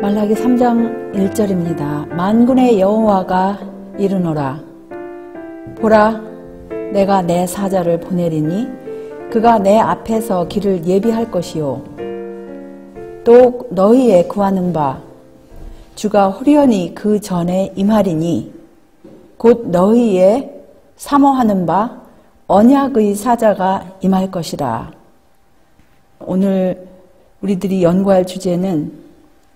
말라기 3장 1절입니다. 만군의 여호와가 이르노라. 보라, 내가 내 사자를 보내리니 그가 내 앞에서 길을 예비할 것이요. 또 너희의 구하는 바 주가 후련히 그 전에 임하리니 곧 너희의 사모하는 바 언약의 사자가 임할 것이라. 오늘 우리들이 연구할 주제는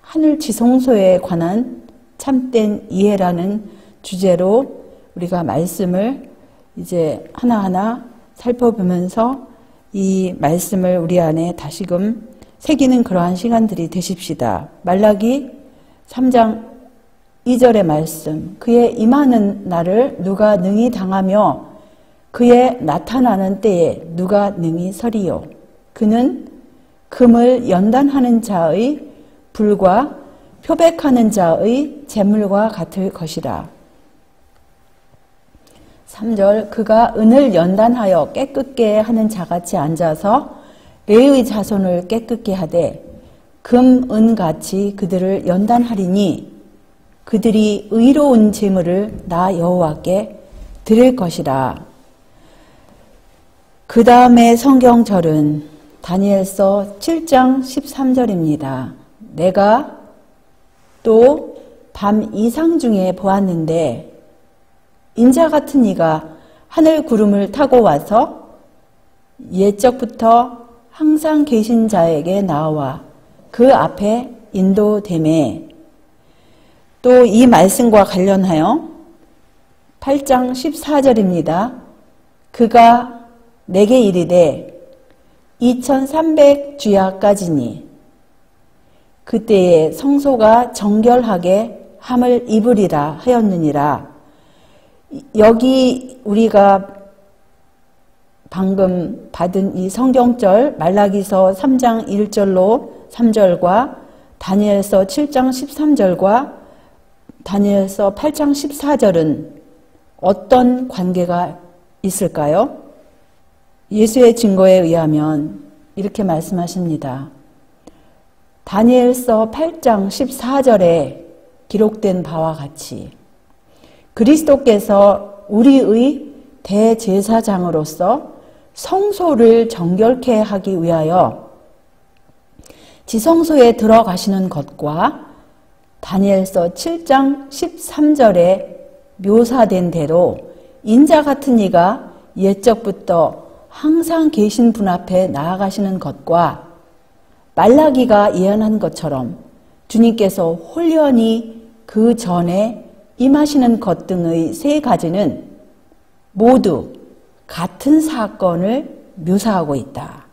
하늘 지성소에 관한 참된 이해라는 주제로 우리가 말씀을 이제 하나하나 살펴보면서 이 말씀을 우리 안에 다시금 새기는 그러한 시간들이 되십시다. 말라기 3장 2절의 말씀. 그의 임하는 날을 누가 능히 당하며 그의 나타나는 때에 누가 능히 서리요. 그는 금을 연단하는 자의 불과 표백하는 자의 재물과 같을 것이라. 3절. 그가 은을 연단하여 깨끗게 하는 자같이 앉아서 레의 자손을 깨끗게 하되 금, 은같이 그들을 연단하리니 그들이 의로운 재물을 나 여호와께 드릴 것이라. 그 다음에 성경절은 다니엘서 7장 13절입니다. 내가 또 밤 이상 중에 보았는데 인자 같은 이가 하늘 구름을 타고 와서 옛적부터 항상 계신 자에게 나와 그 앞에 인도되매. 또 이 말씀과 관련하여 8장 14절입니다. 그가 내게 이르되 2300주야까지니 그때에 성소가 정결하게 함을 입으리라 하였느니라. 여기 우리가 방금 받은 이 성경절 말라기서 3장 1절로 3절과 다니엘서 7장 13절과 다니엘서 8장 14절은 어떤 관계가 있을까요? 예수의 증거에 의하면 이렇게 말씀하십니다. 다니엘서 8장 14절에 기록된 바와 같이 그리스도께서 우리의 대제사장으로서 성소를 정결케 하기 위하여 지성소에 들어가시는 것과 다니엘서 7장 13절에 묘사된 대로 인자 같은 이가 옛적부터 항상 계신 분 앞에 나아가시는 것과 말라기가 예언한 것처럼 주님께서 홀연히 그 전에 임하시는 것 등의 세 가지는 모두 같은 사건을 묘사하고 있다.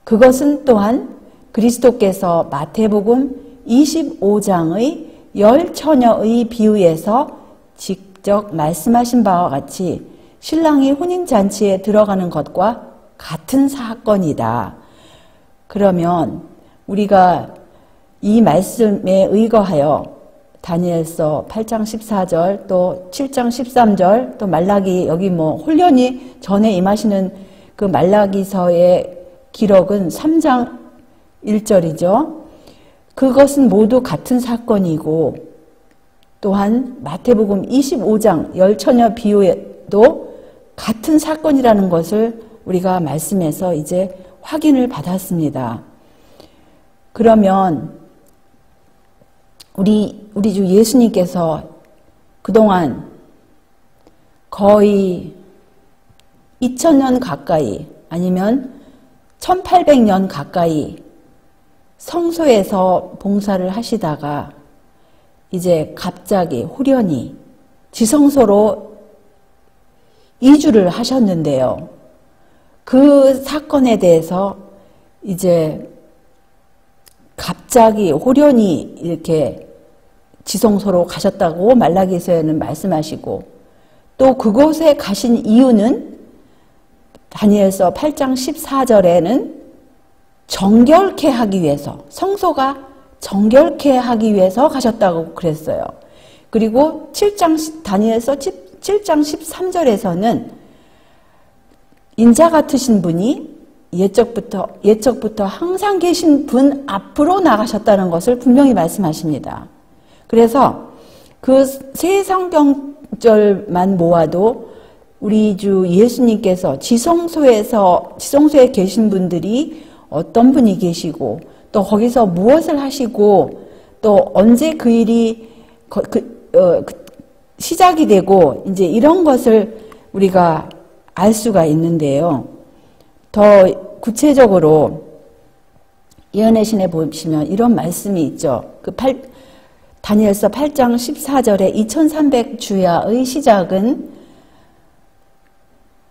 그것은 또한 그리스도께서 마태복음 25장의 열 처녀의 비유에서 직접 말씀하신 바와 같이 신랑이 혼인잔치에 들어가는 것과 같은 사건이다. 그러면 우리가 이 말씀에 의거하여 다니엘서 8장 14절 또 7장 13절 또 말라기 여기 홀연히 전에 임하시는 그 말라기서의 기록은 3장 1절이죠. 그것은 모두 같은 사건이고 또한 마태복음 25장 열처녀 비유에도 같은 사건이라는 것을 우리가 말씀에서 이제 확인을 받았습니다. 그러면 우리 주 예수님께서 그동안 거의 2000년 가까이 아니면 1800년 가까이 성소에서 봉사를 하시다가 이제 갑자기 후련히 지성소로 이주를 하셨는데요. 그 사건에 대해서 이제 갑자기 호련히 이렇게 지성소로 가셨다고 말라기서에는 말씀하시고 또 그곳에 가신 이유는 다니엘서 8장 14절에는 정결케 하기 위해서 성소가 정결케 하기 위해서 가셨다고 그랬어요. 그리고 다니엘서 7장 13절에서는 인자 같으신 분이 예적부터 항상 계신 분 앞으로 나가셨다는 것을 분명히 말씀하십니다. 그래서 그 세 성경절만 모아도 우리 주 예수님께서 지성소에 계신 분들이 어떤 분이 계시고 또 거기서 무엇을 하시고 또 언제 그 일이 시작이 되고 이제 이런 것을 우리가 알 수가 있는데요. 더 구체적으로 예언의 신에 보시면 이런 말씀이 있죠. 다니엘서 8장 14절에 2300주야의 시작은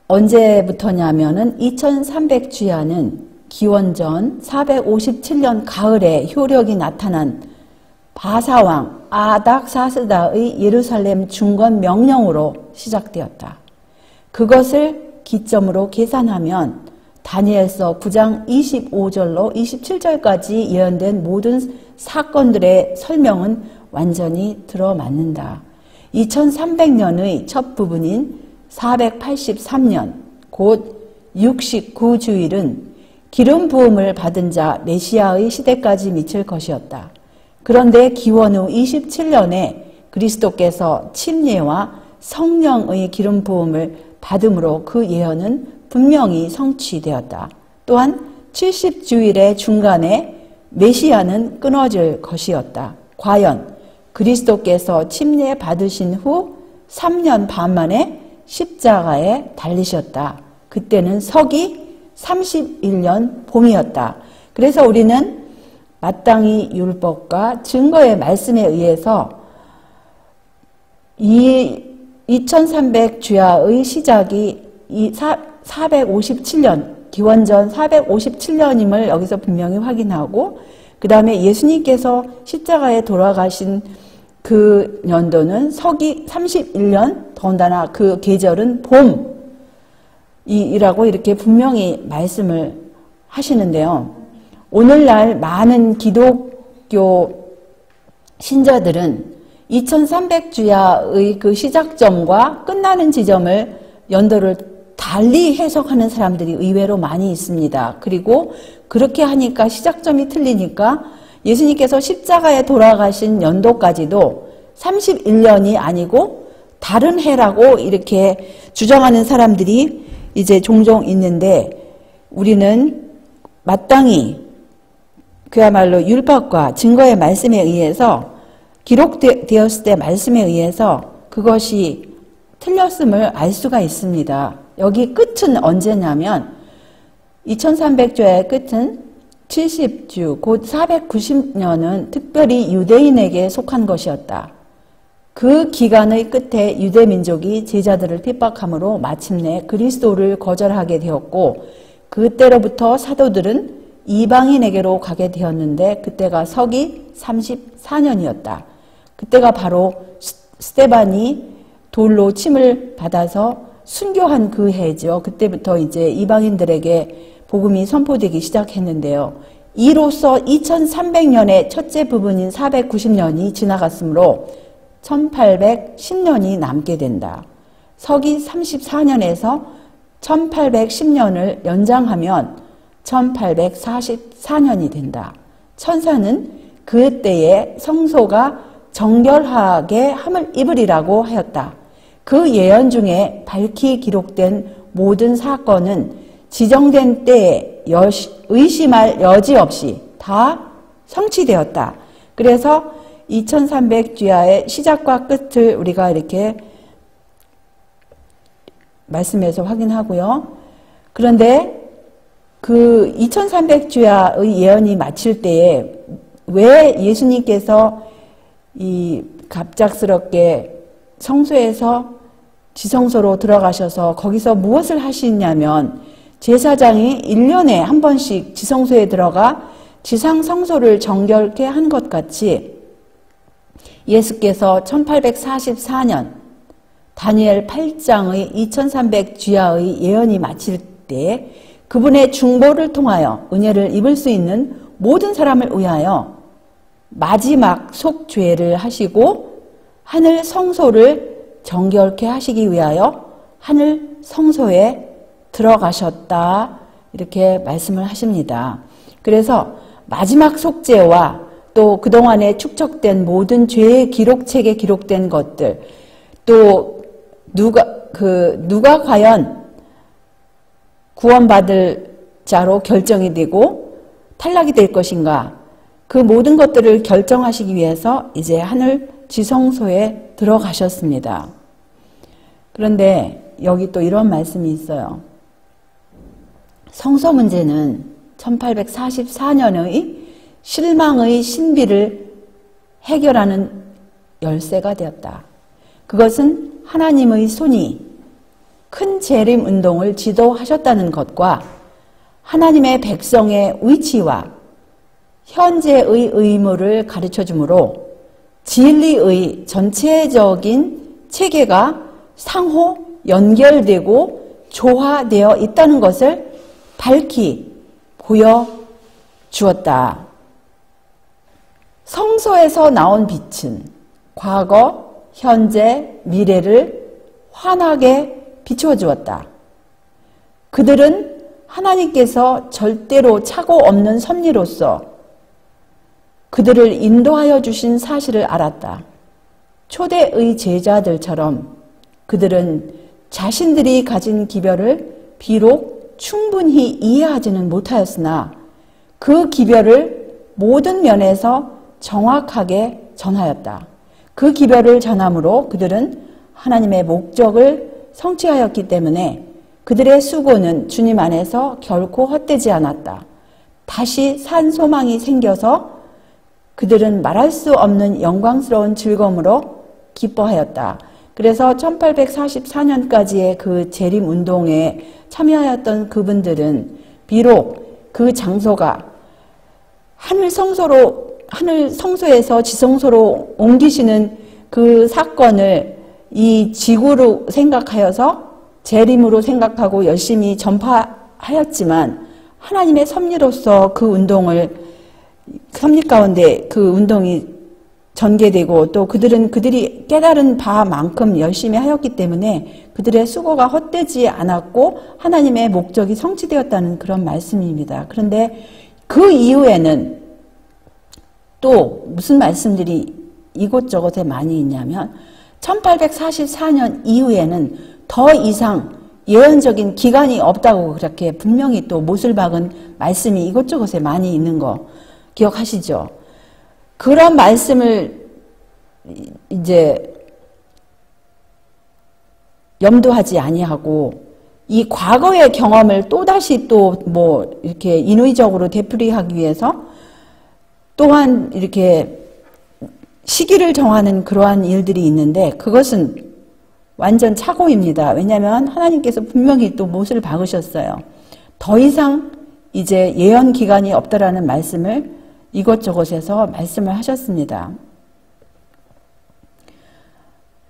언제부터냐면은 2300주야는 기원전 457년 가을에 효력이 나타난 바사왕 아닥사스다의 예루살렘 중건 명령으로 시작되었다. 그것을 기점으로 계산하면 다니엘서 9장 25절로 27절까지 예언된 모든 사건들의 설명은 완전히 들어맞는다. 2300년의 첫 부분인 483년 곧 69주일은 기름 부음을 받은 자 메시아의 시대까지 미칠 것이었다. 그런데 기원 후 27년에 그리스도께서 침례와 성령의 기름 부음을 받음으로 그 예언은 분명히 성취되었다. 또한 70주일의 중간에 메시아는 끊어질 것이었다. 과연 그리스도께서 침례 받으신 후 3년 반 만에 십자가에 달리셨다. 그때는 서기 31년 봄이었다. 그래서 우리는 마땅히 율법과 증거의 말씀에 의해서 이 2300주야의 시작이 457년, 기원전 457년임을 여기서 분명히 확인하고 그 다음에 예수님께서 십자가에 돌아가신 그 연도는 서기 31년, 더군다나 그 계절은 봄이라고 이렇게 분명히 말씀을 하시는데요. 오늘날 많은 기독교 신자들은 2300주야의 그 시작점과 끝나는 지점을 연도를 달리 해석하는 사람들이 의외로 많이 있습니다. 그리고 그렇게 하니까 시작점이 틀리니까 예수님께서 십자가에 돌아가신 연도까지도 31년이 아니고 다른 해라고 이렇게 주장하는 사람들이 이제 종종 있는데 우리는 마땅히 그야말로 율법과 증거의 말씀에 의해서 기록되었을 때 말씀에 의해서 그것이 틀렸음을 알 수가 있습니다. 여기 끝은 언제냐면 2300주의 끝은 70주 곧 490년은 특별히 유대인에게 속한 것이었다. 그 기간의 끝에 유대민족이 제자들을 핍박함으로 마침내 그리스도를 거절하게 되었고 그때로부터 사도들은 이방인에게로 가게 되었는데 그때가 서기 34년이었다. 그때가 바로 스데반이 돌로 침을 받아서 순교한 그 해죠. 그때부터 이제 이방인들에게 복음이 선포되기 시작했는데요. 이로써 2300년의 첫째 부분인 490년이 지나갔으므로 1810년이 남게 된다. 서기 34년에서 1810년을 연장하면 1844년이 된다. 천사는 그때에 성소가 정결하게 함을 입으리라고 하였다. 그 예언 중에 밝히 기록된 모든 사건은 지정된 때에 의심할 여지 없이 다 성취되었다. 그래서 2300주야의 시작과 끝을 우리가 이렇게 말씀에서 확인하고요. 그런데 그 2300주야의 예언이 마칠 때에 왜 예수님께서 이 갑작스럽게 성소에서 지성소로 들어가셔서 거기서 무엇을 하시냐면 제사장이 1년에 한 번씩 지성소에 들어가 지상성소를 정결케 한 것 같이 예수께서 1844년 다니엘 8장의 2300주야의 예언이 마칠 때 그분의 중보를 통하여 은혜를 입을 수 있는 모든 사람을 위하여 마지막 속죄를 하시고 하늘 성소를 정결케 하시기 위하여 하늘 성소에 들어가셨다. 이렇게 말씀을 하십니다. 그래서 마지막 속죄와 또 그동안에 축적된 모든 죄의 기록책에 기록된 것들, 또 누가 과연 구원받을 자로 결정이 되고 탈락이 될 것인가, 그 모든 것들을 결정하시기 위해서 이제 하늘 지성소에 들어가셨습니다. 그런데 여기 또 이런 말씀이 있어요. 성소 문제는 1844년의 실망의 신비를 해결하는 열쇠가 되었다. 그것은 하나님의 손이 큰 재림 운동을 지도하셨다는 것과 하나님의 백성의 위치와 현재의 의무를 가르쳐 주므로 진리의 전체적인 체계가 상호 연결되고 조화되어 있다는 것을 밝히 보여주었다. 성소에서 나온 빛은 과거, 현재, 미래를 환하게 비추어 주었다. 그들은 하나님께서 절대로 착오 없는 섭리로서 그들을 인도하여 주신 사실을 알았다. 초대의 제자들처럼 그들은 자신들이 가진 기별을 비록 충분히 이해하지는 못하였으나 그 기별을 모든 면에서 정확하게 전하였다. 그 기별을 전함으로 그들은 하나님의 목적을 성취하였기 때문에 그들의 수고는 주님 안에서 결코 헛되지 않았다. 다시 산 소망이 생겨서 그들은 말할 수 없는 영광스러운 즐거움으로 기뻐하였다. 그래서 1844년까지의 그 재림 운동에 참여하였던 그분들은 비록 그 장소가 하늘 성소에서 지성소로 옮기시는 그 사건을 이 지구로 생각하여서 재림으로 생각하고 열심히 전파하였지만 하나님의 섭리로서 그 섭리 가운데 그 운동이 전개되고 또 그들이 깨달은 바만큼 열심히 하였기 때문에 그들의 수고가 헛되지 않았고 하나님의 목적이 성취되었다는 그런 말씀입니다. 그런데 그 이후에는 또 무슨 말씀들이 이곳저곳에 많이 있냐면 1844년 이후에는 더 이상 예언적인 기간이 없다고 그렇게 분명히 또 못을 박은 말씀이 이곳저곳에 많이 있는 거 기억하시죠? 그런 말씀을 이제 염두하지 아니하고 이 과거의 경험을 또다시 또 뭐 이렇게 인위적으로 되풀이하기 위해서 또한 이렇게 시기를 정하는 그러한 일들이 있는데 그것은 완전 착오입니다. 왜냐하면 하나님께서 분명히 또 못을 박으셨어요. 더 이상 이제 예언 기간이 없다라는 말씀을 이것저것에서 말씀을 하셨습니다.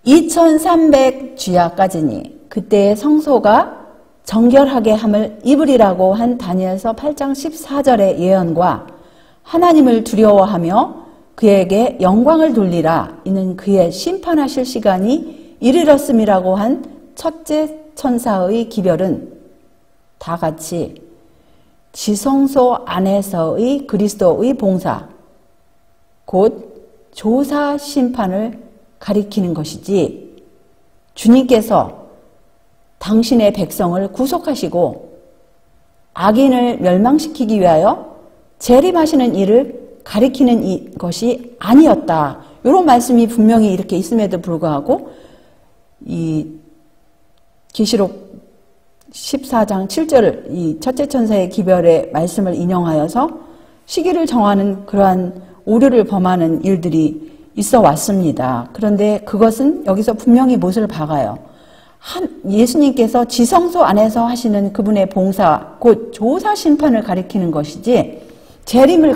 2300 주야까지니 그때의 성소가 정결하게 함을 입으리라고 한 다니엘서 8장 14절의 예언과 하나님을 두려워하며 그에게 영광을 돌리라 이는 그의 심판하실 시간이 이르렀음이라고 한 첫째 천사의 기별은 다 같이 지성소 안에서의 그리스도의 봉사, 곧 조사 심판을 가리키는 것이지 주님께서 당신의 백성을 구속하시고 악인을 멸망시키기 위하여 재림하시는 일을 가리키는 것이 아니었다. 이런 말씀이 분명히 이렇게 있음에도 불구하고 이 계시록 14장 7절 이 첫째 천사의 기별의 말씀을 인용하여서 시기를 정하는 그러한 오류를 범하는 일들이 있어 왔습니다. 그런데 그것은 여기서 분명히 못을 박아요. 예수님께서 지성소 안에서 하시는 그분의 봉사, 곧 조사 심판을 가리키는 것이지 재림을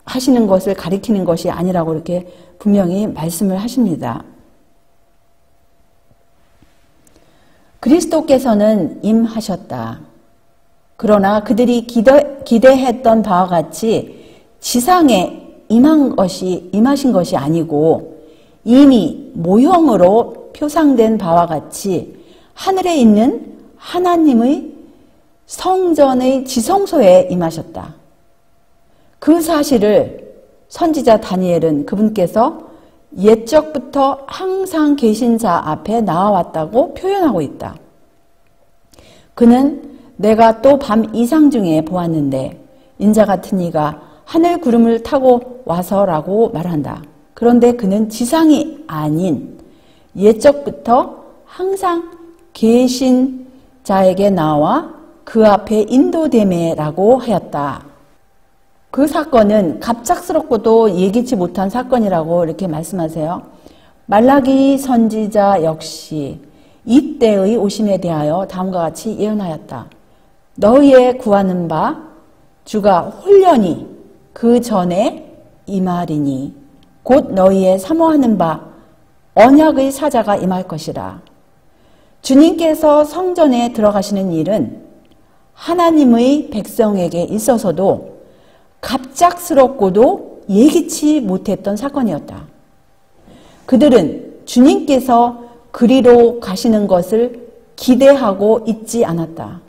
하시는 것을 가리키는 것이 아니라고 이렇게 분명히 말씀을 하십니다. 그리스도께서는 임하셨다. 그러나 그들이 기대했던 바와 같이 지상에 임하신 것이 아니고 이미 모형으로 표상된 바와 같이 하늘에 있는 하나님의 성전의 지성소에 임하셨다. 그 사실을 선지자 다니엘은 그분께서 옛적부터 항상 계신 자 앞에 나와왔다고 표현하고 있다. 그는 내가 또 밤 이상 중에 보았는데 인자 같은 이가 하늘 구름을 타고 와서라고 말한다. 그런데 그는 지상이 아닌 옛적부터 항상 계신 자에게 나와 그 앞에 인도됨에라고 하였다. 그 사건은 갑작스럽고도 예기치 못한 사건이라고 이렇게 말씀하세요. 말라기 선지자 역시 이때의 오심에 대하여 다음과 같이 예언하였다. 너희의 구하는 바 주가 홀련히 그 전에 임하리니 곧 너희의 사모하는 바 언약의 사자가 임할 것이라. 주님께서 성전에 들어가시는 일은 하나님의 백성에게 있어서도 갑작스럽고도 예기치 못했던 사건이었다. 그들은 주님께서 그리로 가시는 것을 기대하고 있지 않았다.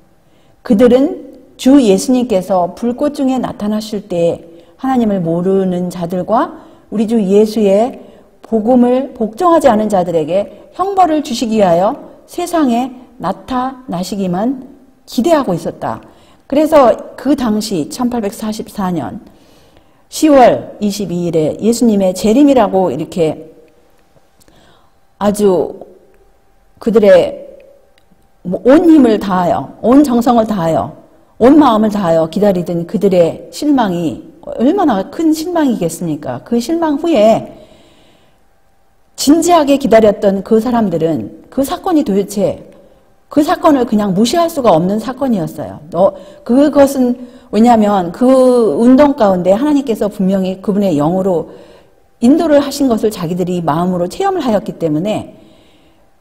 그들은 주 예수님께서 불꽃 중에 나타나실 때에 하나님을 모르는 자들과 우리 주 예수의 복음을 복종하지 않은 자들에게 형벌을 주시기 위하여 세상에 나타나시기만 기대하고 있었다. 그래서 그 당시 1844년 10월 22일에 예수님의 재림이라고 이렇게 아주 그들의 온 힘을 다하여, 온 정성을 다하여, 온 마음을 다하여 기다리던 그들의 실망이 얼마나 큰 실망이겠습니까? 그 실망 후에 진지하게 기다렸던 그 사람들은 그 사건이 도대체 그 사건을 그냥 무시할 수가 없는 사건이었어요. 그것은 왜냐하면 그 운동 가운데 하나님께서 분명히 그분의 영으로 인도를 하신 것을 자기들이 마음으로 체험을 하였기 때문에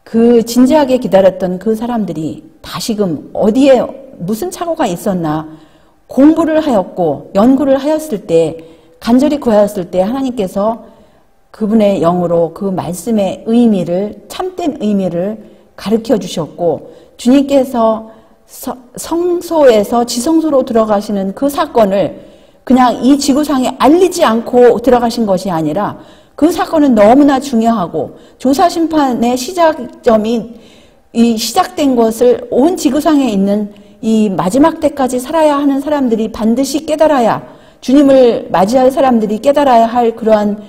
그 진지하게 기다렸던 그 사람들이 다시금 어디에 무슨 착오가 있었나 공부를 하였고 연구를 하였을 때 간절히 구하였을 때 하나님께서 그분의 영으로 그 말씀의 의미를 참된 의미를 가르쳐 주셨고 주님께서 성소에서 지성소로 들어가시는 그 사건을 그냥 이 지구상에 알리지 않고 들어가신 것이 아니라 그 사건은 너무나 중요하고 조사심판의 시작점이 이 시작된 것을 온 지구상에 있는 이 마지막 때까지 살아야 하는 사람들이 반드시 깨달아야 주님을 맞이할 사람들이 깨달아야 할 그러한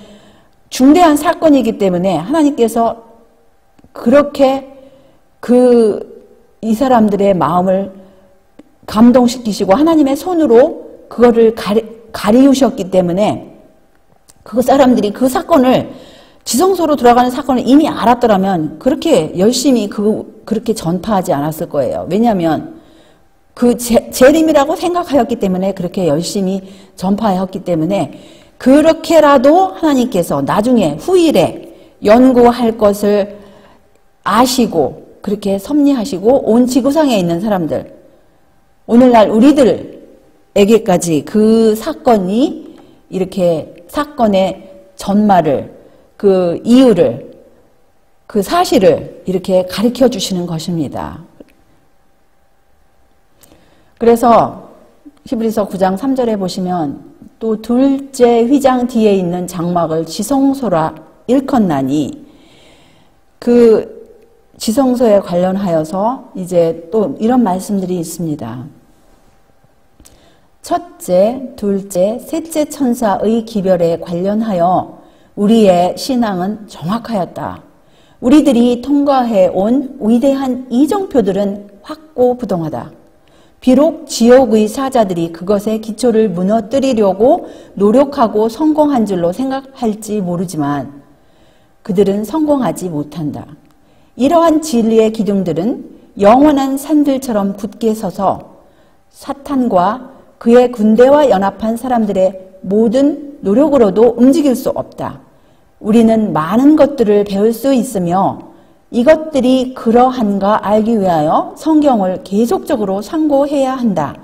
중대한 사건이기 때문에 하나님께서 그렇게 이 사람들의 마음을 감동시키시고 하나님의 손으로 그거를 가리우셨기 때문에 그 사람들이 그 사건을 지성소로 들어가는 사건을 이미 알았더라면 그렇게 열심히 그렇게 전파하지 않았을 거예요. 왜냐하면 그 재림이라고 생각하였기 때문에 그렇게 열심히 전파하였기 때문에 그렇게라도 하나님께서 나중에 후일에 연구할 것을 아시고 그렇게 섭리하시고 온 지구상에 있는 사람들 오늘날 우리들에게까지 그 사건이 이렇게 사건의 전말을 그 이유를 그 사실을 이렇게 가르쳐 주시는 것입니다. 그래서 히브리서 9장 3절에 보시면 또 둘째 휘장 뒤에 있는 장막을 지성소라 일컫나니 그 지성소에 관련하여서 이제 또 이런 말씀들이 있습니다. 첫째, 둘째, 셋째 천사의 기별에 관련하여 우리의 신앙은 정확하였다. 우리들이 통과해 온 위대한 이정표들은 확고부동하다. 비록 지옥의 사자들이 그것의 기초를 무너뜨리려고 노력하고 성공한 줄로 생각할지 모르지만 그들은 성공하지 못한다. 이러한 진리의 기둥들은 영원한 산들처럼 굳게 서서 사탄과 그의 군대와 연합한 사람들의 모든 노력으로도 움직일 수 없다. 우리는 많은 것들을 배울 수 있으며 이것들이 그러한가 알기 위하여 성경을 계속적으로 상고해야 한다.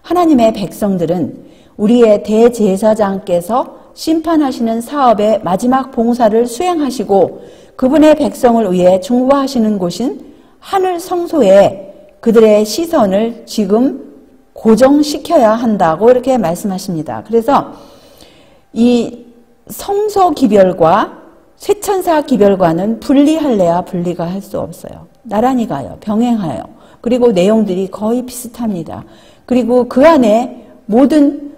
하나님의 백성들은 우리의 대제사장께서 심판하시는 사업의 마지막 봉사를 수행하시고 그분의 백성을 위해 중보하시는 곳인 하늘 성소에 그들의 시선을 지금 고정시켜야 한다고 이렇게 말씀하십니다. 그래서 이 성소기별과 쇠천사기별과는 분리할래야 분리가 할 수 없어요. 나란히 가요. 병행하여. 그리고 내용들이 거의 비슷합니다. 그리고 그 안에 모든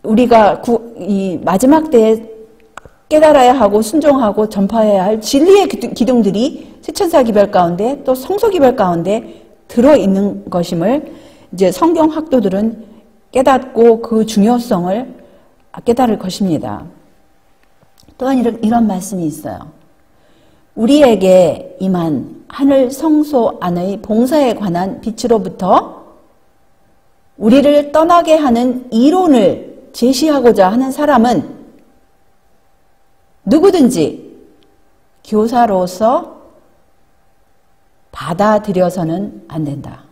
우리가 이 마지막 때에 깨달아야 하고 순종하고 전파해야 할 진리의 기둥들이 쇠천사기별 가운데 또 성소기별 가운데 들어있는 것임을 이제 성경학도들은 깨닫고 그 중요성을 깨달을 것입니다. 또한 이런 말씀이 있어요. 우리에게 임한 하늘 성소 안의 봉사에 관한 빛으로부터 우리를 떠나게 하는 이론을 제시하고자 하는 사람은 누구든지 교사로서 받아들여서는 안 된다.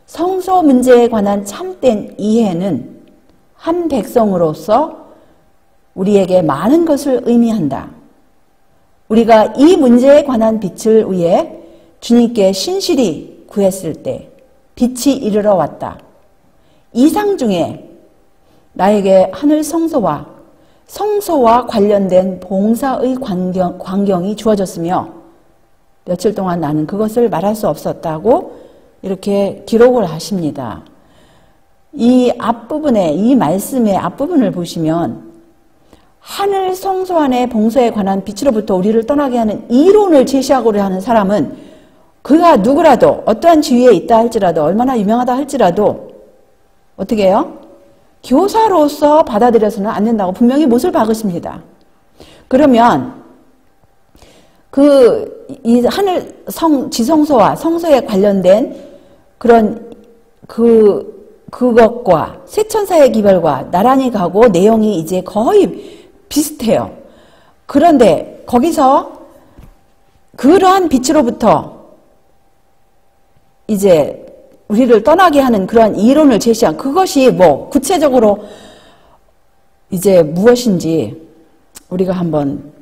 성소 문제에 관한 참된 이해는 한 백성으로서 우리에게 많은 것을 의미한다. 우리가 이 문제에 관한 빛을 위해 주님께 신실히 구했을 때 빛이 이르러 왔다. 이상 중에 나에게 하늘 성소와 관련된 봉사의 광경이 주어졌으며 며칠 동안 나는 그것을 말할 수 없었다고 이렇게 기록을 하십니다. 이 앞부분에, 이 말씀의 앞부분을 보시면 하늘 성소 안의 봉사에 관한 빛으로부터 우리를 떠나게 하는 이론을 제시하고자 하는 사람은 그가 누구라도 어떠한 지위에 있다 할지라도 얼마나 유명하다 할지라도 어떻게 해요? 교사로서 받아들여서는 안 된다고 분명히 못을 박으십니다. 그러면 이 하늘 지성소와 성소에 관련된 그런 그것과 쇠천사의 기별과 나란히 가고 내용이 이제 거의 비슷해요. 그런데 거기서 그러한 빛으로부터 이제 우리를 떠나게 하는 그러한 이론을 제시한 그것이 뭐 구체적으로 이제 무엇인지 우리가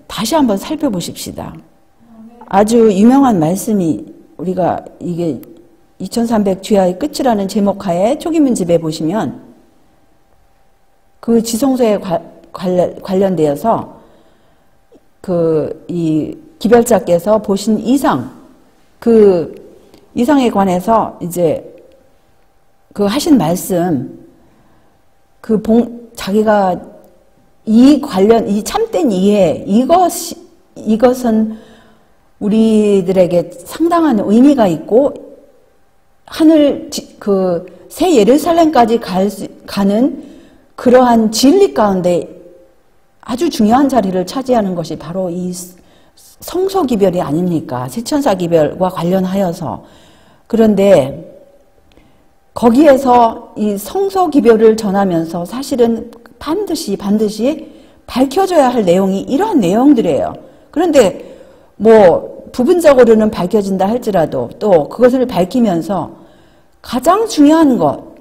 다시 한번 살펴보십시다. 아주 유명한 말씀이 우리가 이게 2300 주야의 끝이라는 제목 하에 초기문집에 보시면 그 지성소에 관련되어서 이 기별자께서 보신 이상, 그 이상에 관해서 이제 그 하신 말씀, 자기가 이 참된 이해, 이것은 우리들에게 상당한 의미가 있고, 새 예루살렘까지 가는 그러한 진리 가운데 아주 중요한 자리를 차지하는 것이 바로 이 성소기별이 아닙니까? 쇠천사기별과 관련하여서. 그런데 거기에서 이 성소기별을 전하면서 사실은 반드시 밝혀져야 할 내용이 이러한 내용들이에요. 그런데 뭐 부분적으로는 밝혀진다 할지라도 또 그것을 밝히면서 가장 중요한 것,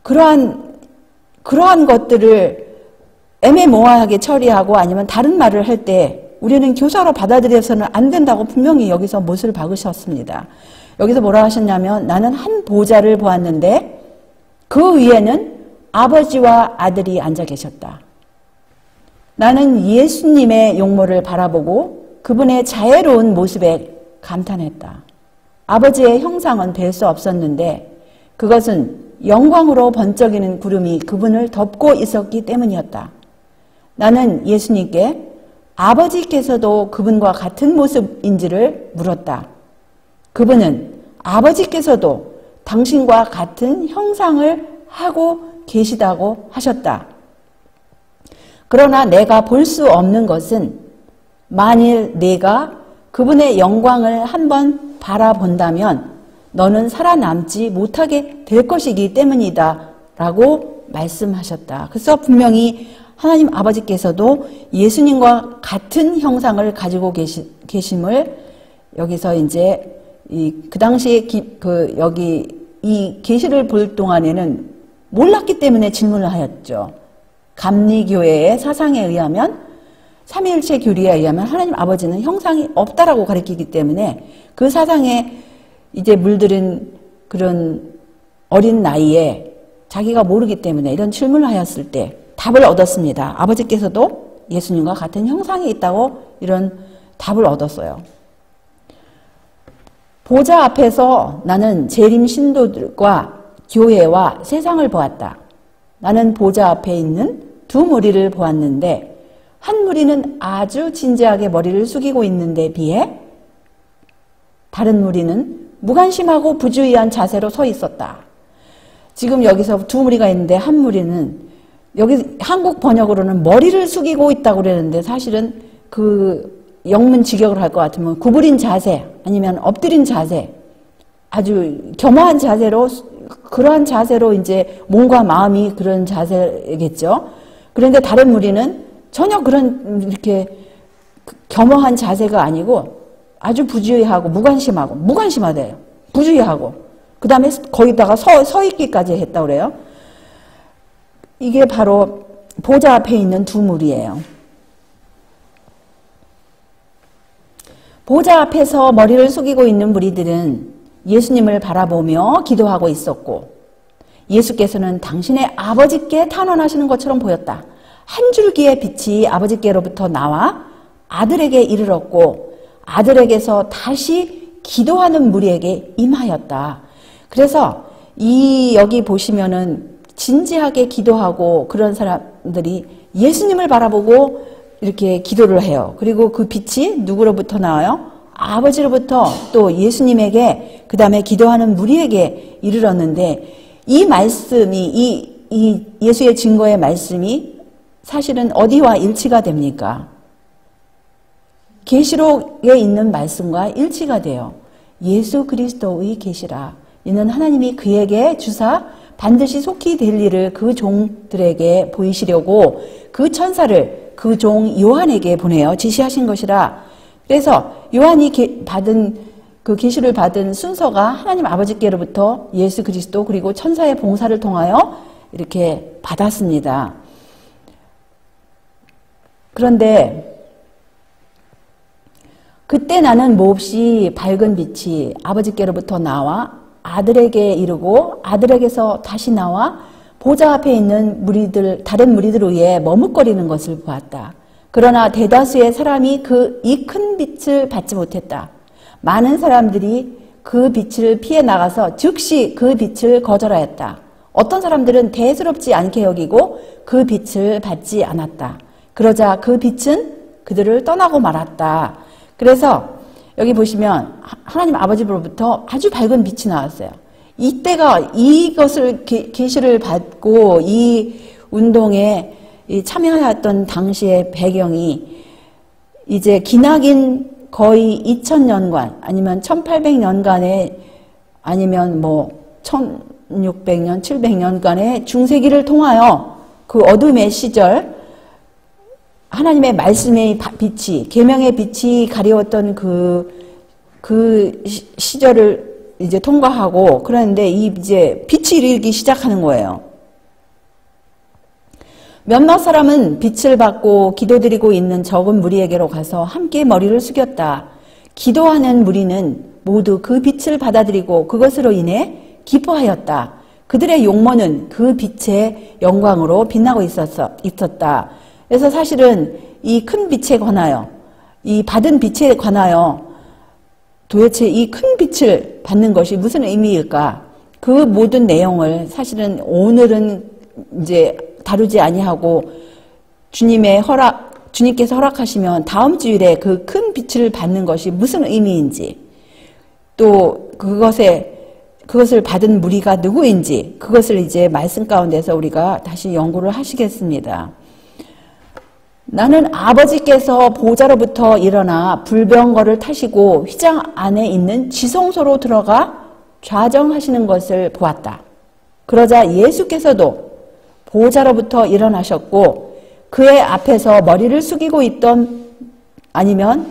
그러한 것들을 애매모호하게 처리하고 아니면 다른 말을 할 때 우리는 교사로 받아들여서는 안 된다고 분명히 여기서 못을 박으셨습니다. 여기서 뭐라 하셨냐면 나는 한 보좌를 보았는데 그 위에는 아버지와 아들이 앉아 계셨다. 나는 예수님의 용모를 바라보고 그분의 자애로운 모습에 감탄했다. 아버지의 형상은 뵐 수 없었는데 그것은 영광으로 번쩍이는 구름이 그분을 덮고 있었기 때문이었다. 나는 예수님께 아버지께서도 그분과 같은 모습인지를 물었다. 그분은 아버지께서도 당신과 같은 형상을 하고 계시다고 하셨다. 그러나 내가 볼 수 없는 것은 만일 네가 그분의 영광을 한번 바라본다면 너는 살아남지 못하게 될 것이기 때문이다 라고 말씀하셨다. 그래서 분명히 하나님 아버지께서도 예수님과 같은 형상을 가지고 계심을 여기서 이제 그 당시에 여기 이 계시를 볼 동안에는 몰랐기 때문에 질문을 하였죠. 감리교회의 사상에 의하면 삼위일체 교리에 의하면 하나님 아버지는 형상이 없다라고 가르치기 때문에 그 사상에 이제 물들은 그런 어린 나이에 자기가 모르기 때문에 이런 질문을 하였을 때 답을 얻었습니다. 아버지께서도 예수님과 같은 형상이 있다고 이런 답을 얻었어요. 보좌 앞에서 나는 재림 신도들과 교회와 세상을 보았다. 나는 보좌 앞에 있는 두 무리를 보았는데 한 무리는 아주 진지하게 머리를 숙이고 있는데 비해 다른 무리는 무관심하고 부주의한 자세로 서 있었다. 지금 여기서 두 무리가 있는데 한 무리는 여기 한국 번역으로는 머리를 숙이고 있다고 그러는데 사실은 그 영문 직역을 할 것 같으면 구부린 자세 아니면 엎드린 자세 아주 겸허한 자세로 그러한 자세로 이제 몸과 마음이 그런 자세겠죠. 그런데 다른 무리는 전혀 그런 이렇게 겸허한 자세가 아니고 아주 부주의하고 무관심하대요. 부주의하고 그 다음에 거기다가 서 있기까지 했다고 그래요. 이게 바로 보좌 앞에 있는 두 무리예요. 보좌 앞에서 머리를 숙이고 있는 무리들은 예수님을 바라보며 기도하고 있었고 예수께서는 당신의 아버지께 탄원하시는 것처럼 보였다. 한 줄기의 빛이 아버지께로부터 나와 아들에게 이르렀고 아들에게서 다시 기도하는 무리에게 임하였다. 그래서 여기 보시면은 진지하게 기도하고 그런 사람들이 예수님을 바라보고 이렇게 기도를 해요. 그리고 그 빛이 누구로부터 나와요? 아버지로부터 또 예수님에게 그 다음에 기도하는 무리에게 이르렀는데 이 말씀이 이 예수의 증거의 말씀이 사실은 어디와 일치가 됩니까? 계시록에 있는 말씀과 일치가 돼요. 예수 그리스도의 계시라. 이는 하나님이 그에게 주사 반드시 속히 될 일을 그 종들에게 보이시려고 그 천사를 그 종 요한에게 보내어 지시하신 것이라. 그래서 요한이 받은 그 계시를 받은 순서가 하나님 아버지께로부터 예수 그리스도 그리고 천사의 봉사를 통하여 이렇게 받았습니다. 그런데 그때 나는 몹시 밝은 빛이 아버지께로부터 나와 아들에게 이르고 아들에게서 다시 나와 보좌 앞에 있는 무리들, 다른 무리들 위에 머뭇거리는 것을 보았다. 그러나 대다수의 사람이 이 큰 빛을 받지 못했다. 많은 사람들이 그 빛을 피해 나가서 즉시 그 빛을 거절하였다. 어떤 사람들은 대수롭지 않게 여기고 그 빛을 받지 않았다. 그러자 그 빛은 그들을 떠나고 말았다. 그래서 여기 보시면 하나님 아버지로부터 아주 밝은 빛이 나왔어요. 이때가 이것을 계시를 받고 이 운동에 참여하였던 당시의 배경이 이제 기나긴 거의 2000년간 아니면 1800년간의 아니면 뭐 1600년, 700년간의 중세기를 통하여 그 어둠의 시절 하나님의 말씀의 빛이 계명의 빛이 가려웠던 그 시절을 이제 통과하고 그런데 이제 빛이 일기 시작하는 거예요. 몇몇 사람은 빛을 받고 기도드리고 있는 적은 무리에게로 가서 함께 머리를 숙였다. 기도하는 무리는 모두 그 빛을 받아들이고 그것으로 인해 기뻐하였다. 그들의 용모는 그 빛의 영광으로 빛나고 있었다. 그래서 사실은 이 큰 빛에 관하여 이 받은 빛에 관하여 도대체 이 큰 빛을 받는 것이 무슨 의미일까? 그 모든 내용을 사실은 오늘은 이제 다루지 아니하고 주님께서 허락하시면 다음 주일에 그 큰 빛을 받는 것이 무슨 의미인지 또 그것을 받은 무리가 누구인지 그것을 이제 말씀 가운데서 우리가 다시 연구를 하시겠습니다. 나는 아버지께서 보좌로부터 일어나 불병거를 타시고 휘장 안에 있는 지성소로 들어가 좌정하시는 것을 보았다. 그러자 예수께서도 보좌로부터 일어나셨고 그의 앞에서 머리를 숙이고 있던 아니면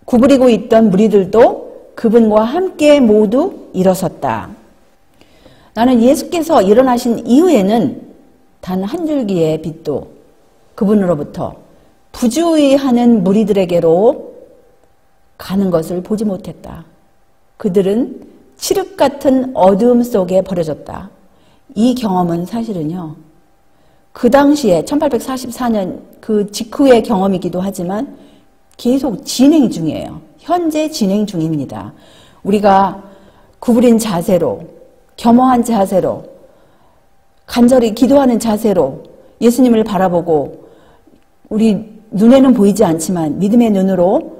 구부리고 있던 무리들도 그분과 함께 모두 일어섰다. 나는 예수께서 일어나신 이후에는 단 한 줄기의 빛도 그분으로부터 부주의하는 무리들에게로 가는 것을 보지 못했다. 그들은 칠흑 같은 어두움 속에 버려졌다. 이 경험은 사실은요, 그 당시에 1844년 그 직후의 경험이기도 하지만 계속 진행 중이에요. 현재 진행 중입니다. 우리가 구부린 자세로, 겸허한 자세로, 간절히 기도하는 자세로 예수님을 바라보고 우리 눈에는 보이지 않지만 믿음의 눈으로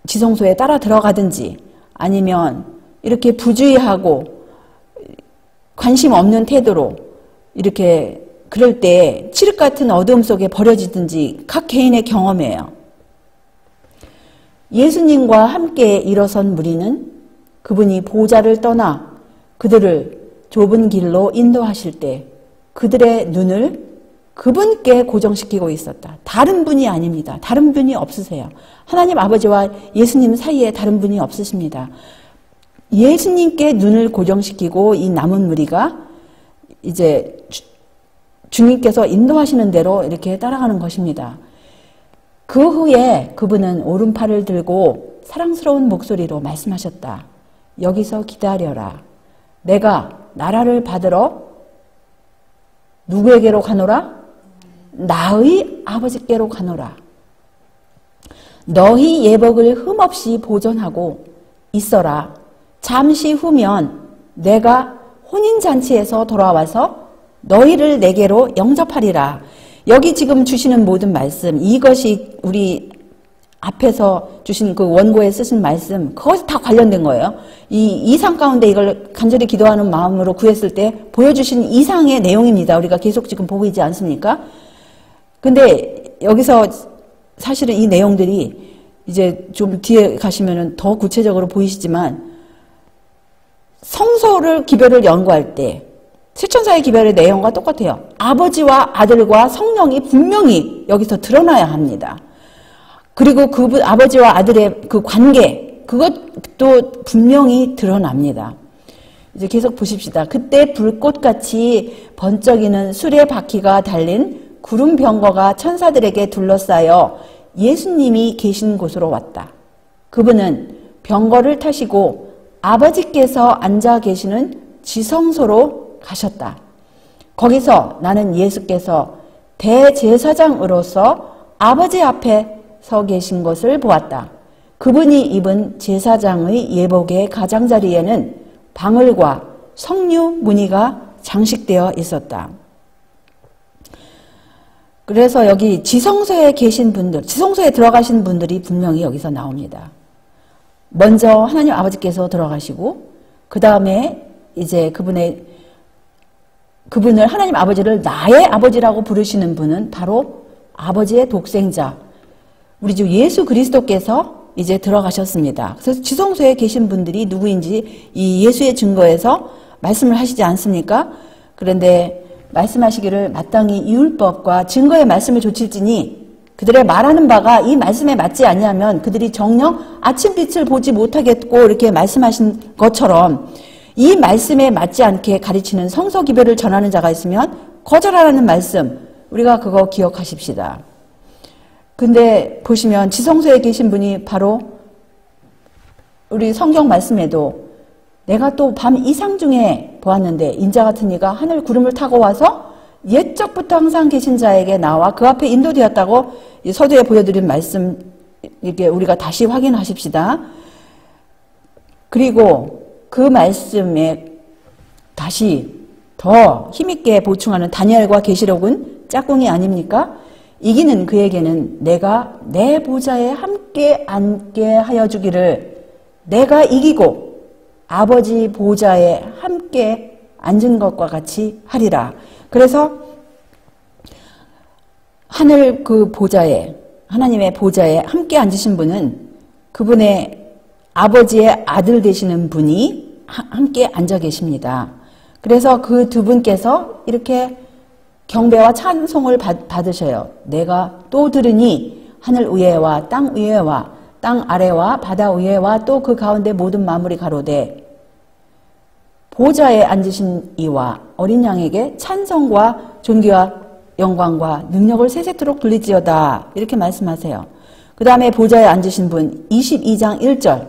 지성소에 따라 들어가든지 아니면 이렇게 부주의하고 관심 없는 태도로 이렇게 그럴 때 칠흑 같은 어두움 속에 버려지든지 각 개인의 경험이에요. 예수님과 함께 일어선 무리는 그분이 보좌를 떠나 그들을 좁은 길로 인도하실 때 그들의 눈을 그분께 고정시키고 있었다. 다른 분이 아닙니다. 다른 분이 없으세요. 하나님 아버지와 예수님 사이에 다른 분이 없으십니다. 예수님께 눈을 고정시키고 이 남은 무리가 이제 주님께서 인도하시는 대로 이렇게 따라가는 것입니다. 그 후에 그분은 오른팔을 들고 사랑스러운 목소리로 말씀하셨다. 여기서 기다려라. 내가 나라를 받으러 누구에게로 가노라? 나의 아버지께로 가노라. 너희 예복을 흠없이 보존하고 있어라. 잠시 후면 내가 혼인잔치에서 돌아와서 너희를 내게로 영접하리라. 여기 지금 주시는 모든 말씀, 이것이 우리 앞에서 주신 그 원고에 쓰신 말씀, 그것이 다 관련된 거예요. 이 이상 가운데 이걸 간절히 기도하는 마음으로 구했을 때 보여주신 이상의 내용입니다. 우리가 계속 지금 보고 있지 않습니까? 근데 여기서 사실은 이 내용들이 이제 좀 뒤에 가시면은 더 구체적으로 보이시지만 성소를 기별을 연구할 때 세천사의 기별의 내용과 똑같아요. 아버지와 아들과 성령이 분명히 여기서 드러나야 합니다. 그리고 그 아버지와 아들의 그 관계, 그것도 분명히 드러납니다. 이제 계속 보십시다. 그때 불꽃같이 번쩍이는 수레 바퀴가 달린 구름 병거가 천사들에게 둘러싸여 예수님이 계신 곳으로 왔다. 그분은 병거를 타시고 아버지께서 앉아 계시는 지성소로 가셨다. 거기서 나는 예수께서 대제사장으로서 아버지 앞에 서 계신 것을 보았다. 그분이 입은 제사장의 예복의 가장자리에는 방울과 석류 무늬가 장식되어 있었다. 그래서 여기 지성소에 계신 분들, 지성소에 들어가신 분들이 분명히 여기서 나옵니다. 먼저 하나님 아버지께서 들어가시고 그 다음에 이제 그분을 하나님 아버지를 나의 아버지라고 부르시는 분은 바로 아버지의 독생자 우리 주 예수 그리스도께서 이제 들어가셨습니다. 그래서 지성소에 계신 분들이 누구인지 이 예수의 증거에서 말씀을 하시지 않습니까? 그런데 말씀하시기를 마땅히 율법과 증거의 말씀을 조칠지니 그들의 말하는 바가 이 말씀에 맞지 아니하면 그들이 정녕 아침빛을 보지 못하겠고 이렇게 말씀하신 것처럼 이 말씀에 맞지 않게 가르치는 성서 기별을 전하는 자가 있으면 거절하라는 말씀, 우리가 그거 기억하십시다. 근데 보시면 지성소에 계신 분이 바로 우리 성경 말씀에도 내가 또 밤 이상 중에 보았는데 인자 같은 이가 하늘 구름을 타고 와서 옛적부터 항상 계신 자에게 나와 그 앞에 인도되었다고 서두에 보여드린 말씀 이렇게 우리가 다시 확인하십시다. 그리고 그 말씀에 다시 더 힘있게 보충하는 다니엘과 계시록은 짝꿍이 아닙니까? 이기는 그에게는 내가 내 보좌에 함께 앉게 하여 주기를 내가 이기고 아버지 보좌에 함께 앉은 것과 같이 하리라. 그래서 하늘 그 보좌에 하나님의 보좌에 함께 앉으신 분은 그분의 아버지의 아들 되시는 분이 함께 앉아 계십니다. 그래서 그 두 분께서 이렇게 경배와 찬송을 받으셔요. 내가 또 들으니 하늘 위에와 땅 위에와 땅 아래와 바다 위에와 또 그 가운데 모든 만물이 가로되 보좌에 앉으신 이와 어린 양에게 찬송과 존귀와 영광과 능력을 세세토록 돌릴지어다. 이렇게 말씀하세요. 그 다음에 보좌에 앉으신 분 22장 1절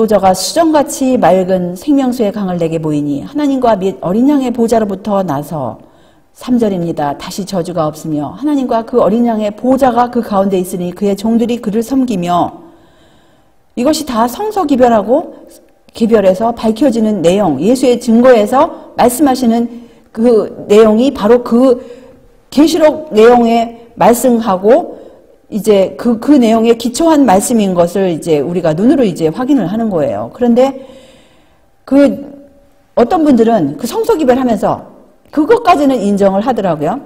또 저가 수정같이 맑은 생명수의 강을 내게 보이니 하나님과 및 어린 양의 보좌로부터 나서 3절입니다. 다시 저주가 없으며 하나님과 그 어린 양의 보좌가 그 가운데 있으니 그의 종들이 그를 섬기며, 이것이 다 성서 개별에서 밝혀지는 내용, 예수의 증거에서 말씀하시는 그 내용이 바로 그 계시록 내용에 말씀하고 이제 그 내용에 기초한 말씀인 것을 이제 우리가 눈으로 이제 확인을 하는 거예요. 그런데 어떤 분들은 그 성서 기별하면서 그것까지는 인정을 하더라고요.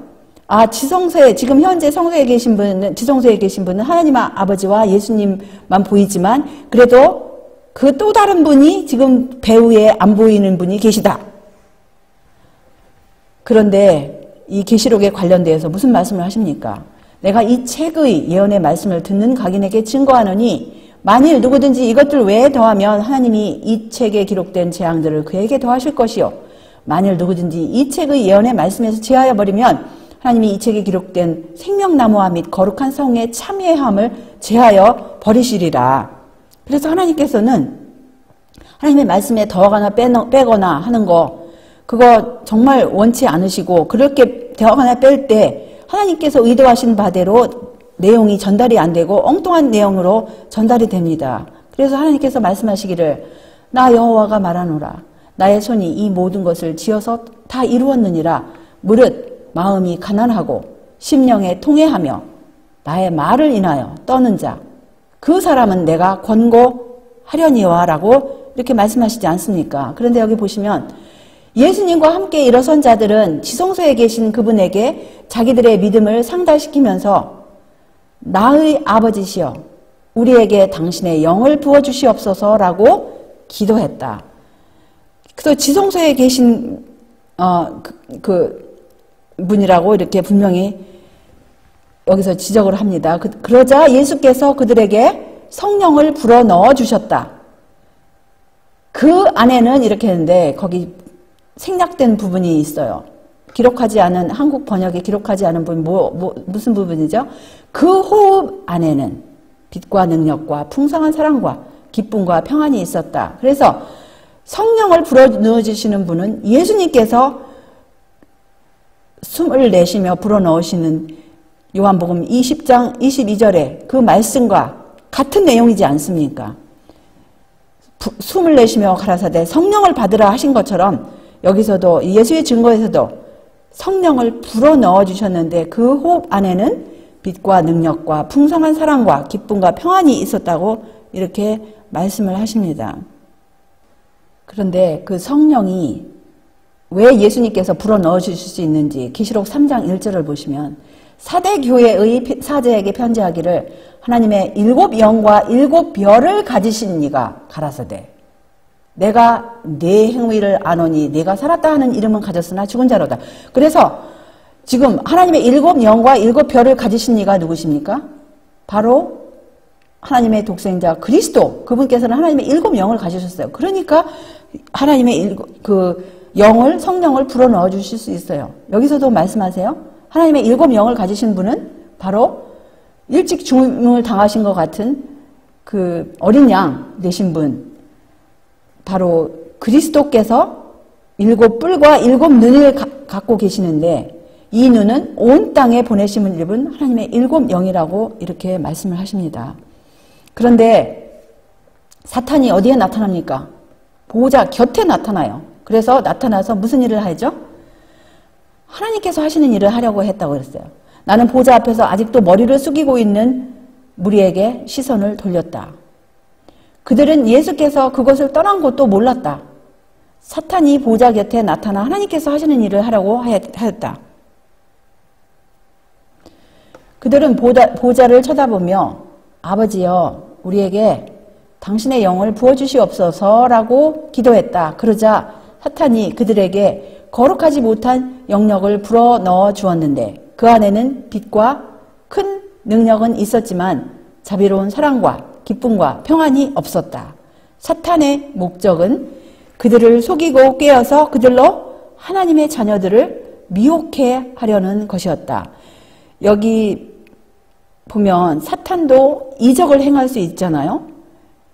아, 지금 현재 지성소에 계신 분은 하나님 아버지와 예수님만 보이지만 그래도 그 또 다른 분이 지금 배후에 안 보이는 분이 계시다. 그런데 이 계시록에 관련되어서 무슨 말씀을 하십니까? 내가 이 책의 예언의 말씀을 듣는 각인에게 증거하노니 만일 누구든지 이것들 외에 더하면 하나님이 이 책에 기록된 재앙들을 그에게 더하실 것이요, 만일 누구든지 이 책의 예언의 말씀에서 제하여 버리면 하나님이 이 책에 기록된 생명나무와 및 거룩한 성의 참회함을 제하여 버리시리라. 그래서 하나님께서는 하나님의 말씀에 더하거나 빼거나 하는 거, 그거 정말 원치 않으시고, 그렇게 더하거나 뺄 때 하나님께서 의도하신 바대로 내용이 전달이 안 되고 엉뚱한 내용으로 전달이 됩니다. 그래서 하나님께서 말씀하시기를 나 여호와가 말하노라. 나의 손이 이 모든 것을 지어서 다 이루었느니라. 무릇 마음이 가난하고 심령에 통회하며 나의 말을 인하여 떠는 자, 그 사람은 내가 권고하려니와 라고 이렇게 말씀하시지 않습니까? 그런데 여기 보시면 예수님과 함께 일어선 자들은 지성소에 계신 그분에게 자기들의 믿음을 상달시키면서 나의 아버지시여 우리에게 당신의 영을 부어주시옵소서라고 기도했다. 그래서 지성소에 계신 그 분이라고 이렇게 분명히 여기서 지적을 합니다. 그러자 예수께서 그들에게 성령을 불어넣어 주셨다. 그 안에는 이렇게 했는데 거기 생략된 부분이 있어요. 기록하지 않은, 한국 번역에 기록하지 않은 부분, 무슨 부분이죠? 그 호흡 안에는 빛과 능력과 풍성한 사랑과 기쁨과 평안이 있었다. 그래서 성령을 불어넣어주시는 분은 예수님께서 숨을 내쉬며 불어넣으시는 요한복음 20장 22절에 그 말씀과 같은 내용이지 않습니까? 숨을 내쉬며 가라사대 성령을 받으라 하신 것처럼 여기서도 예수의 증거에서도 성령을 불어넣어 주셨는데 그 호흡 안에는 빛과 능력과 풍성한 사랑과 기쁨과 평안이 있었다고 이렇게 말씀을 하십니다. 그런데 그 성령이 왜 예수님께서 불어넣어 주실 수 있는지 계시록 3장 1절을 보시면 사대 교회의 사제에게 편지하기를 하나님의 7 영과 7 별을 가지신 이가 가라사대 내가 네 행위를 아노니 네가 살았다 하는 이름은 가졌으나 죽은 자로다. 그래서 지금 하나님의 7 영과 7 별을 가지신 이가 누구십니까? 바로 하나님의 독생자 그리스도, 그분께서는 하나님의 7 영을 가지셨어요. 그러니까 하나님의 영을, 성령을 불어넣어 주실 수 있어요. 여기서도 말씀하세요. 하나님의 7 영을 가지신 분은 바로 일찍 죽음을 당하신 것 같은 그 어린 양 되신 분, 바로 그리스도께서 7 뿔과 7 눈을 갖고 계시는데 이 눈은 온 땅에 보내심을 입은 하나님의 7 영이라고 이렇게 말씀을 하십니다. 그런데 사탄이 어디에 나타납니까? 보호자 곁에 나타나요. 그래서 나타나서 무슨 일을 하죠? 하나님께서 하시는 일을 하려고 했다고 그랬어요. 나는 보호자 앞에서 아직도 머리를 숙이고 있는 무리에게 시선을 돌렸다. 그들은 예수께서 그것을 떠난 것도 몰랐다. 사탄이 보호자 곁에 나타나 하나님께서 하시는 일을 하려고 하였다. 그들은 보호자를 쳐다보며 아버지여 우리에게 당신의 영을 부어주시옵소서라고 기도했다. 그러자 사탄이 그들에게 거룩하지 못한 영역을 불어넣어 주었는데 그 안에는 빛과 큰 능력은 있었지만 자비로운 사랑과 기쁨과 평안이 없었다. 사탄의 목적은 그들을 속이고 꿰어서 그들로 하나님의 자녀들을 미혹해 하려는 것이었다. 여기 보면 사탄도 이적을 행할 수 있잖아요.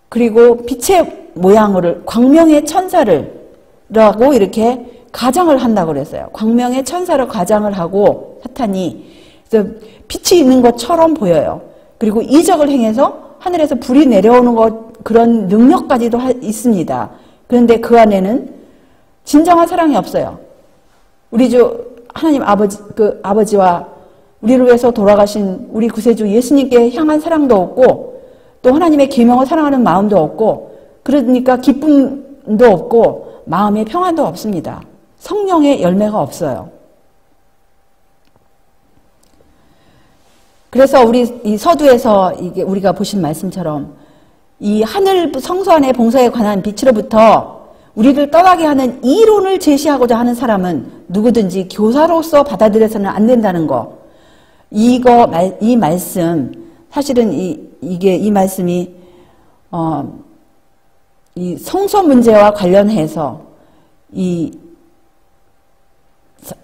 그리고 빛의 모양을 광명의 천사를라고 이렇게 가장을 한다고 그랬어요. 광명의 천사를 가장을 하고 사탄이 그래서 빛이 있는 것처럼 보여요. 그리고 이적을 행해서 하늘에서 불이 내려오는 것 그런 능력까지도 있습니다. 그런데 그 안에는 진정한 사랑이 없어요. 우리 주 하나님 아버지와 우리를 위해서 돌아가신 우리 구세주 예수님께 향한 사랑도 없고 또 하나님의 계명을 사랑하는 마음도 없고 그러니까 기쁨도 없고 마음의 평안도 없습니다. 성령의 열매가 없어요. 그래서 우리 이 서두에서 이게 우리가 보신 말씀처럼 이 하늘 성소 안의 봉사에 관한 빛으로부터 우리를 떠나게 하는 이론을 제시하고자 하는 사람은 누구든지 교사로서 받아들여서는 안 된다는 거. 이 말씀 사실은 이 말씀이 이 성소 문제와 관련해서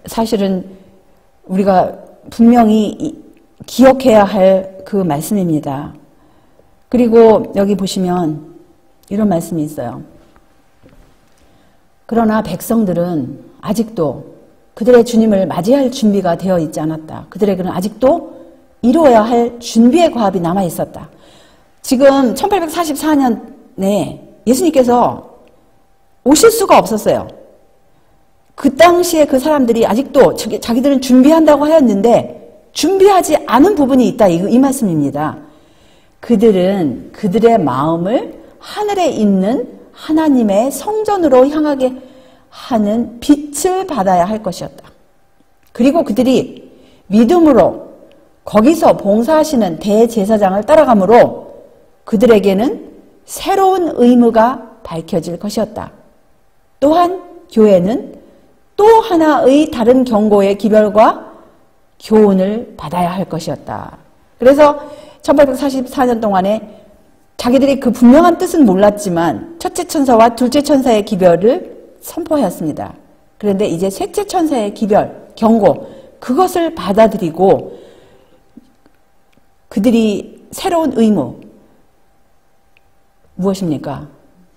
사실은 우리가 분명히 기억해야 할 그 말씀입니다. 그리고 여기 보시면 이런 말씀이 있어요. 그러나 백성들은 아직도 그들의 주님을 맞이할 준비가 되어 있지 않았다. 그들에게는 아직도 이루어야 할 준비의 과업이 남아 있었다. 지금 1844년에 예수님께서 오실 수가 없었어요. 그 당시에 그 사람들이 아직도 자기들은 준비한다고 하였는데 준비하지 않은 부분이 있다. 이 말씀입니다. 그들은 그들의 마음을 하늘에 있는 하나님의 성전으로 향하게 하는 빛을 받아야 할 것이었다. 그리고 그들이 믿음으로 거기서 봉사하시는 대제사장을 따라가므로 그들에게는 새로운 의무가 밝혀질 것이었다. 또한 교회는 또 하나의 다른 경고의 기별과 교훈을 받아야 할 것이었다. 그래서 1844년 동안에 자기들이 그 분명한 뜻은 몰랐지만 첫째 천사와 둘째 천사의 기별을 선포하였습니다. 그런데 이제 셋째 천사의 기별, 경고, 그것을 받아들이고 그들이 새로운 의무, 무엇입니까?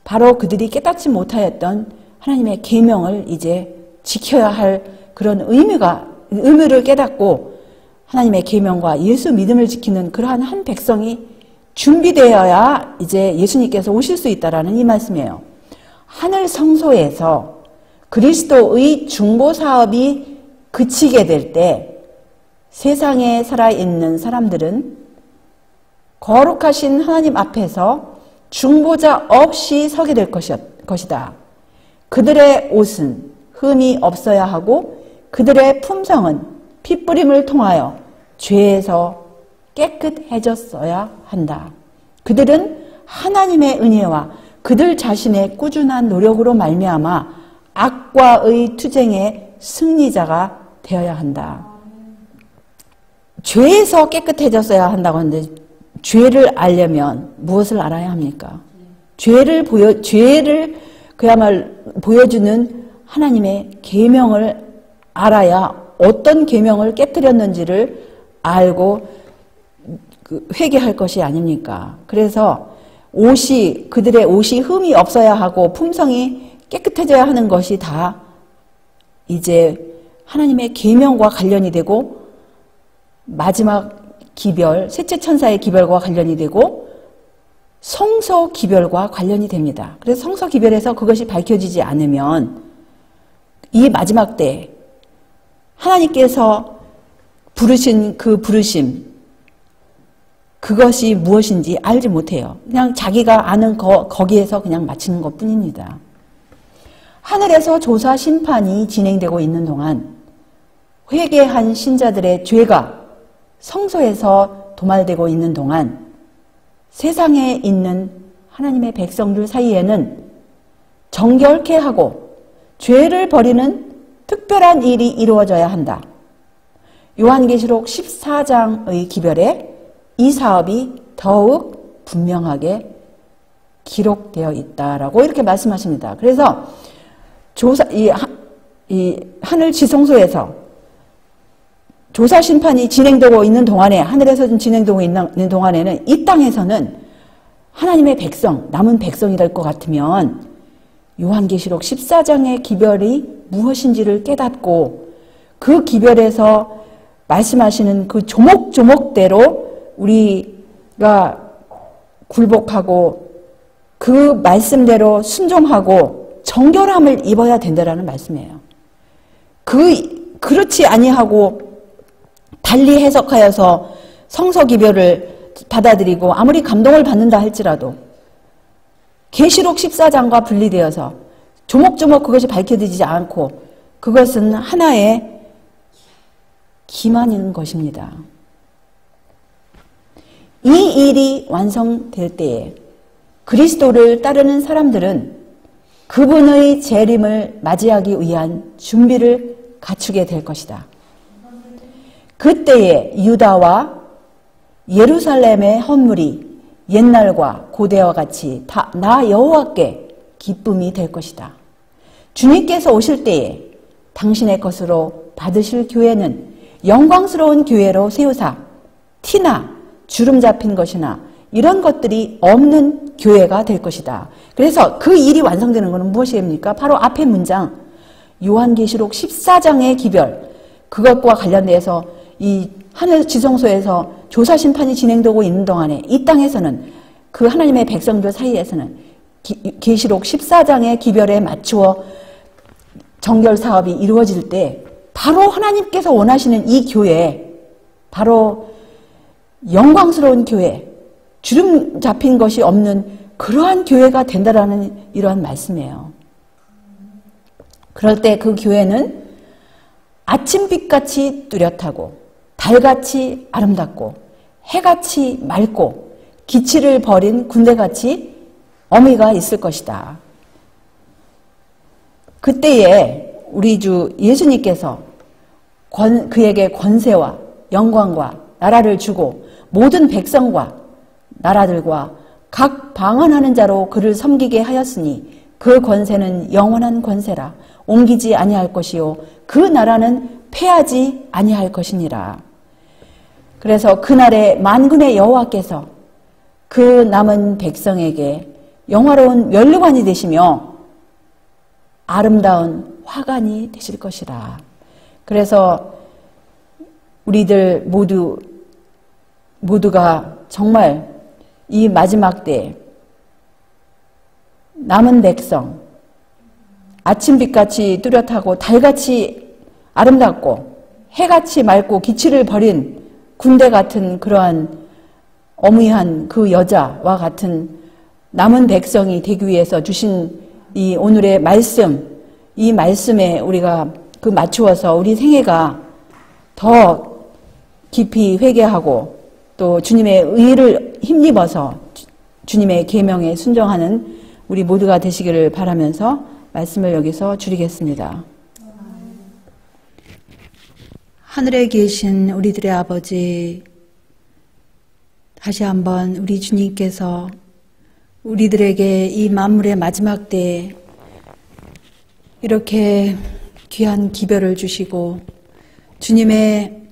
바로 그들이 깨닫지 못하였던 하나님의 계명을 이제 지켜야 할 그런 의무를 깨닫고 하나님의 계명과 예수 믿음을 지키는 그러한 한 백성이 준비되어야 이제 예수님께서 오실 수 있다라는 이 말씀이에요. 하늘 성소에서 그리스도의 중보 사업이 그치게 될 때 세상에 살아있는 사람들은 거룩하신 하나님 앞에서 중보자 없이 서게 될 것이다. 그들의 옷은 흠이 없어야 하고 그들의 품성은 핏부림을 통하여 죄에서 깨끗해졌어야 한다. 그들은 하나님의 은혜와 그들 자신의 꾸준한 노력으로 말미암아 악과의 투쟁의 승리자가 되어야 한다. 죄에서 깨끗해졌어야 한다고 하는데 죄를 알려면 무엇을 알아야 합니까? 죄를 그야말로 보여주는 하나님의 계명을 알아야 어떤 계명을 깨뜨렸는지를 알고 회개할 것이 아닙니까? 그래서 그들의 옷이 흠이 없어야 하고 품성이 깨끗해져야 하는 것이 다 이제 하나님의 계명과 관련이 되고 마지막 기별, 셋째 천사의 기별과 관련이 되고 성소 기별과 관련이 됩니다. 그래서 성소 기별에서 그것이 밝혀지지 않으면 이 마지막 때 하나님께서 부르신 그 부르심, 그것이 무엇인지 알지 못해요. 그냥 자기가 아는 거기에서 그냥 마치는 것 뿐입니다. 하늘에서 조사 심판이 진행되고 있는 동안 회개한 신자들의 죄가 성소에서 도말되고 있는 동안 세상에 있는 하나님의 백성들 사이에는 정결케 하고 죄를 버리는 특별한 일이 이루어져야 한다. 요한계시록 14장의 기별에 이 사업이 더욱 분명하게 기록되어 있다라고 이렇게 말씀하십니다. 그래서 이 하늘 지성소에서 조사 심판이 진행되고 있는 동안에 하늘에서 진행되고 있는 동안에는 이 땅에서는 하나님의 백성, 남은 백성이 될 것 같으면 요한계시록 14장의 기별이 무엇인지를 깨닫고 그 기별에서 말씀하시는 그 조목조목대로 우리가 굴복하고 그 말씀대로 순종하고 정결함을 입어야 된다라는 말씀이에요. 그렇지 아니하고 달리 해석하여서 성서기별을 받아들이고 아무리 감동을 받는다 할지라도 계시록 14장과 분리되어서 조목조목 그것이 밝혀지지 않고 그것은 하나의 기만인 것입니다. 이 일이 완성될 때에 그리스도를 따르는 사람들은 그분의 재림을 맞이하기 위한 준비를 갖추게 될 것이다. 그때에 유다와 예루살렘의 헌물이 옛날과 고대와 같이 다 나 여호와께 기쁨이 될 것이다. 주님께서 오실 때에 당신의 것으로 받으실 교회는 영광스러운 교회로 세우사 티나 주름 잡힌 것이나 이런 것들이 없는 교회가 될 것이다. 그래서 그 일이 완성되는 것은 무엇입니까? 바로 앞의 문장 요한계시록 14장의 기별, 그것과 관련돼서 이 하늘 지성소에서 조사심판이 진행되고 있는 동안에 이 땅에서는 그 하나님의 백성들 사이에서는 계시록 14장의 기별에 맞추어 정결 사업이 이루어질 때 바로 하나님께서 원하시는 이 교회, 바로 영광스러운 교회, 주름 잡힌 것이 없는 그러한 교회가 된다라는 이러한 말씀이에요. 그럴 때 그 교회는 아침빛같이 뚜렷하고 달같이 아름답고 해같이 맑고 기치를 버린 군대같이 어미가 있을 것이다. 그때에 우리 주 예수님께서 그에게 권세와 영광과 나라를 주고 모든 백성과 나라들과 각 방언하는 자로 그를 섬기게 하였으니 그 권세는 영원한 권세라. 옮기지 아니할 것이요 그 나라는 패하지 아니할 것이니라. 그래서 그날에 만군의 여호와께서 그 남은 백성에게 영화로운 면류관이 되시며 아름다운 화관이 되실 것이라. 그래서 우리들 모두가 정말 이 마지막 때 남은 백성, 아침빛같이 뚜렷하고 달같이 아름답고 해같이 맑고 기치를 버린 군대 같은 그러한 어미한 그 여자와 같은 남은 백성이 되기 위해서 주신 이 오늘의 말씀, 이 말씀에 우리가 그 맞추어서 우리 생애가 더 깊이 회개하고 또 주님의 의를 힘입어서 주님의 계명에 순종하는 우리 모두가 되시기를 바라면서 말씀을 여기서 줄이겠습니다. 하늘에 계신 우리들의 아버지, 다시 한번 우리 주님께서 우리들에게 이 만물의 마지막 때에 이렇게 귀한 기별을 주시고 주님의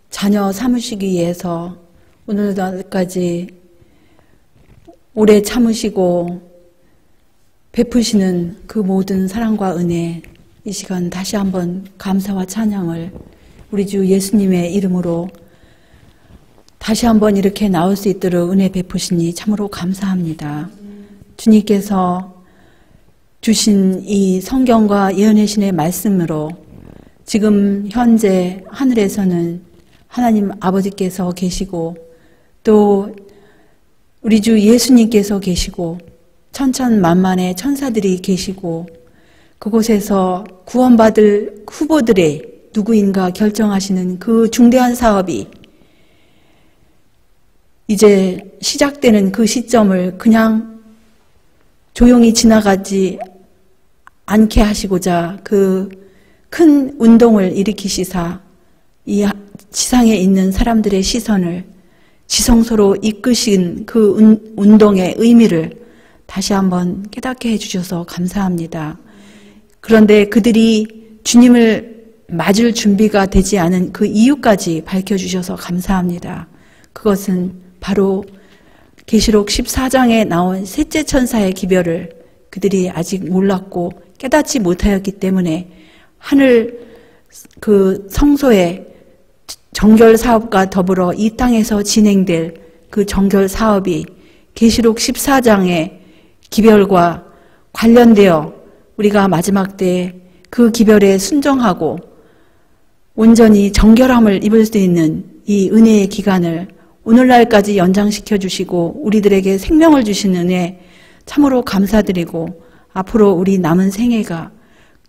자녀 삼으시기 위해서 오늘날까지 오래 참으시고 베푸시는 그 모든 사랑과 은혜, 이 시간 다시 한번 감사와 찬양을 우리 주 예수님의 이름으로 다시 한번 이렇게 나올 수 있도록 은혜 베푸시니 참으로 감사합니다. 주님께서 주신 이 성경과 예언의 신의 말씀으로 지금 현재 하늘에서는 하나님 아버지께서 계시고 또 우리 주 예수님께서 계시고 천천만만의 천사들이 계시고 그곳에서 구원받을 후보들의 누구인가 결정하시는 그 중대한 사업이 이제 시작되는 그 시점을 그냥 조용히 지나가지 않게 하시고자 그 큰 운동을 일으키시사 이 지상에 있는 사람들의 시선을 지성소로 이끄신 그 운동의 의미를 다시 한번 깨닫게 해주셔서 감사합니다. 그런데 그들이 주님을 맞을 준비가 되지 않은 그 이유까지 밝혀주셔서 감사합니다. 그것은 바로 계시록 14장에 나온 셋째 천사의 기별을 그들이 아직 몰랐고 깨닫지 못하였기 때문에 하늘 그 성소의 정결 사업과 더불어 이 땅에서 진행될 그 정결 사업이 계시록 14장의 기별과 관련되어 우리가 마지막 때에 그 기별에 순종하고 온전히 정결함을 입을 수 있는 이 은혜의 기간을 오늘날까지 연장시켜 주시고 우리들에게 생명을 주신 은혜 참으로 감사드리고 앞으로 우리 남은 생애가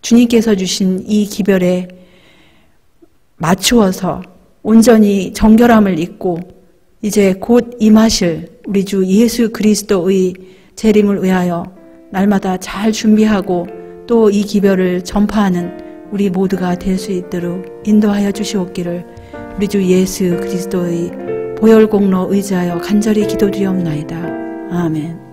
주님께서 주신 이 기별에 맞추어서 온전히 정결함을 입고 이제 곧 임하실 우리 주 예수 그리스도의 재림을 위하여 날마다 잘 준비하고 또 이 기별을 전파하는 우리 모두가 될 수 있도록 인도하여 주시옵기를 우리 주 예수 그리스도의 보혈 공로 의지하여 간절히 기도드리옵나이다. 아멘.